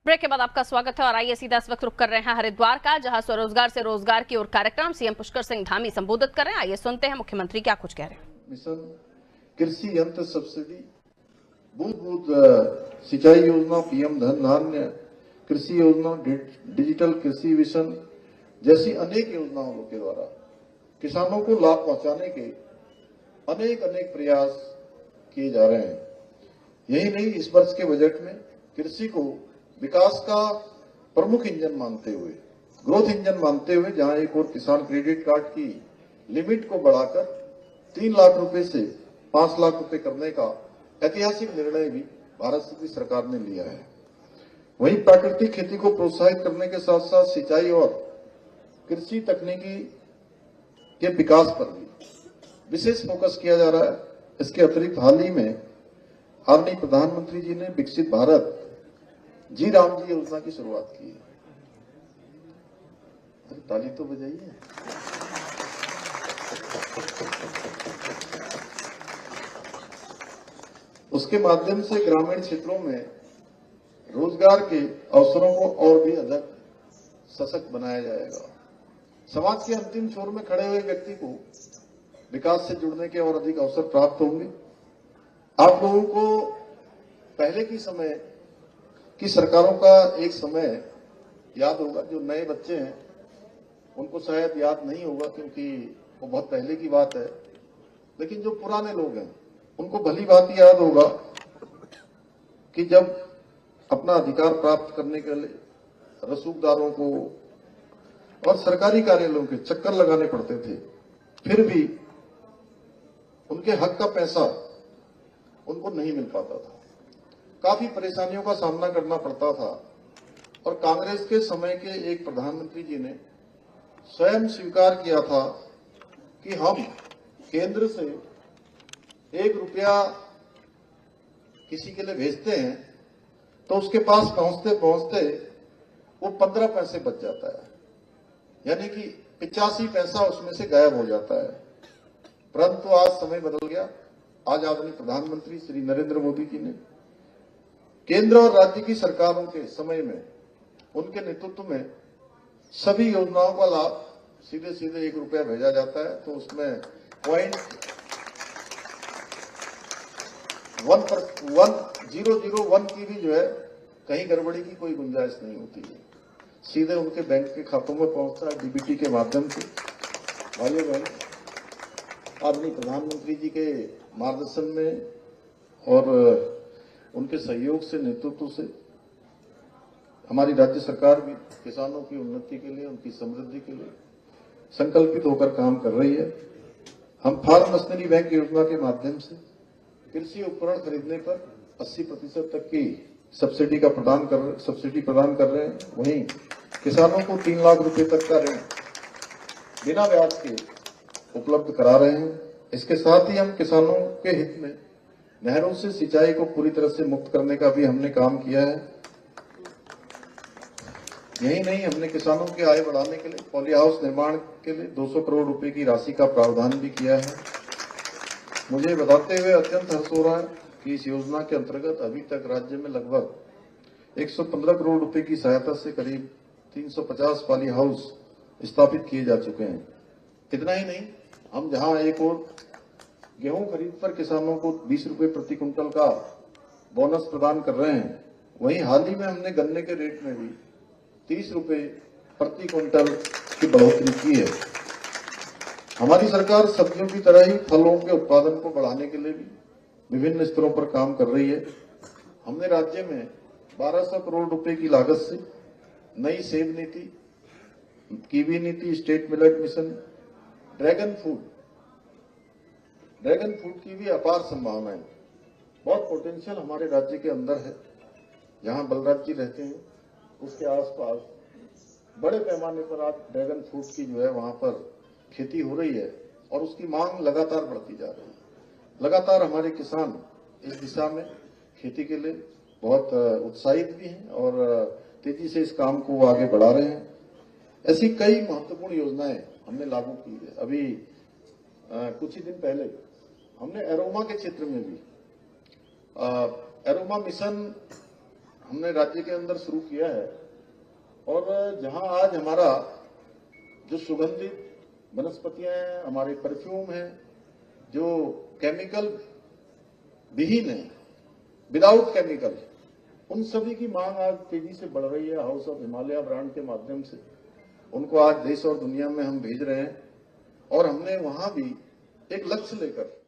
Break के बाद आपका स्वागत है और आइए सीधा इस वक्त रुक कर रहे हैं हरिद्वार का, जहां स्वरोजगार से रोजगार की ओर कार्यक्रम सीएम पुष्कर सिंह धामी संबोधित कर रहे हैं। आइए सुनते हैं मुख्यमंत्री क्या कुछ कह रहे हैं। मिशन कृषि यंत्र सब्सिडी, बूंद बूंद सिंचाई योजना, पीएम धन धान्य कृषि योजना, डिजिटल कृषि मिशन जैसी अनेक योजनाओं के द्वारा किसानों को लाभ पहुंचाने के अनेक प्रयास किए जा रहे हैं। यही नहीं, इस वर्ष के बजट में कृषि को विकास का प्रमुख इंजन मानते हुए, ग्रोथ इंजन मानते हुए, जहां एक और किसान क्रेडिट कार्ड की लिमिट को बढ़ाकर 3 लाख रुपए से 5 लाख रुपए करने का ऐतिहासिक निर्णय भी भारत की सरकार ने लिया है। वहीं प्राकृतिक खेती को प्रोत्साहित करने के साथ साथ सिंचाई और कृषि तकनीकी के विकास पर भी विशेष फोकस किया जा रहा है। इसके अतिरिक्त हाल ही में आदरणीय प्रधानमंत्री जी ने विकसित भारत जी राम जी योजना की शुरुआत की है। ताली तो बजाइए। उसके माध्यम से ग्रामीण क्षेत्रों में रोजगार के अवसरों को और भी अधिक सशक्त बनाया जाएगा। समाज के अंतिम छोर में खड़े हुए व्यक्ति को विकास से जुड़ने के और अधिक अवसर प्राप्त होंगे। आप लोगों को पहले की समय की सरकारों का एक समय याद होगा। जो नए बच्चे हैं उनको शायद याद नहीं होगा क्योंकि वो बहुत पहले की बात है, लेकिन जो पुराने लोग हैं उनको भली भांति याद होगा कि जब अपना अधिकार प्राप्त करने के लिए रसूखदारों को और सरकारी कार्यालयों के चक्कर लगाने पड़ते थे, फिर भी उनके हक का पैसा उनको नहीं मिल पाता था। काफी परेशानियों का सामना करना पड़ता था और कांग्रेस के समय के एक प्रधानमंत्री जी ने स्वयं स्वीकार किया था कि हम केंद्र से 1 रुपया किसी के लिए भेजते हैं तो उसके पास पहुंचते पहुंचते वो 15 पैसे बच जाता है, यानी कि 85 पैसा उसमें से गायब हो जाता है। परंतु आज समय बदल गया। आज आदरणीय प्रधानमंत्री श्री नरेंद्र मोदी जी ने केंद्र और राज्य की सरकारों के समय में उनके नेतृत्व में सभी योजनाओं का लाभ सीधे 1 रुपया भेजा जाता है, तो उसमें 0.1001 की भी जो है कहीं गड़बड़ी की कोई गुंजाइश नहीं होती है। सीधे उनके बैंक के खातों में पहुंचता है डीबीटी के माध्यम से। भाइयों बहनों, आदरणीय प्रधानमंत्री जी के मार्गदर्शन में और उनके सहयोग से, नेतृत्व से हमारी राज्य सरकार भी किसानों की उन्नति के लिए, उनकी समृद्धि के लिए संकल्पित होकर काम कर रही है। हम फार्म मशीनरी बैंक योजना के माध्यम से कृषि उपकरण खरीदने पर 80% तक की सब्सिडी प्रदान कर रहे हैं। वहीं किसानों को 3 लाख रुपए तक का ऋण बिना ब्याज के उपलब्ध करा रहे हैं। इसके साथ ही हम किसानों के हित में नहरों से सिंचाई को पूरी तरह से मुक्त करने का भी हमने काम किया है। यही नहीं, हमने किसानों की आय बढ़ाने के लिए पॉली हाउस निर्माण के लिए 200 करोड़ रुपए की राशि का प्रावधान भी किया है। मुझे बताते हुए अत्यंत हर्ष हो रहा है कि इस योजना के अंतर्गत अभी तक राज्य में लगभग 115 करोड़ रुपए की सहायता से करीब 350 पॉली हाउस स्थापित किए जा चुके हैं। इतना ही नहीं, हम जहां एक और गेहूं खरीद पर किसानों को 20 रुपए प्रति क्विंटल का बोनस प्रदान कर रहे हैं, वहीं हाल ही में हमने गन्ने के रेट में भी 30 रुपए प्रति क्विंटल की बढ़ोतरी की है। हमारी सरकार सब्जियों की तरह ही फलों के उत्पादन को बढ़ाने के लिए भी विभिन्न स्तरों पर काम कर रही है। हमने राज्य में 1200 करोड़ रुपए की लागत से नई सेब नीति, कीवी नीति, state millet mission, dragon fruit की भी अपार संभावनाएं, बहुत पोटेंशियल हमारे राज्य के अंदर है। जहां बलराज जी रहते हैं उसके आसपास बड़े पैमाने पर आज ड्रैगन फ्रूट की जो है वहां पर खेती हो रही है और उसकी मांग लगातार बढ़ती जा रही है। लगातार हमारे किसान इस दिशा में खेती के लिए बहुत उत्साहित भी हैं और तेजी से इस काम को आगे बढ़ा रहे हैं। ऐसी कई महत्वपूर्ण योजनाएं हमने लागू की है। अभी कुछ ही दिन पहले हमने एरोमा के क्षेत्र में भी एरोमा मिशन हमने राज्य के अंदर शुरू किया है और जहां आज हमारा जो सुगंधित वनस्पतियां हैं, हमारे परफ्यूम हैं, जो केमिकल विहीन है, विदाउट केमिकल, उन सभी की मांग आज तेजी से बढ़ रही है। हाउस ऑफ हिमालय ब्रांड के माध्यम से उनको आज देश और दुनिया में हम भेज रहे हैं और हमने वहां भी एक लक्ष्य लेकर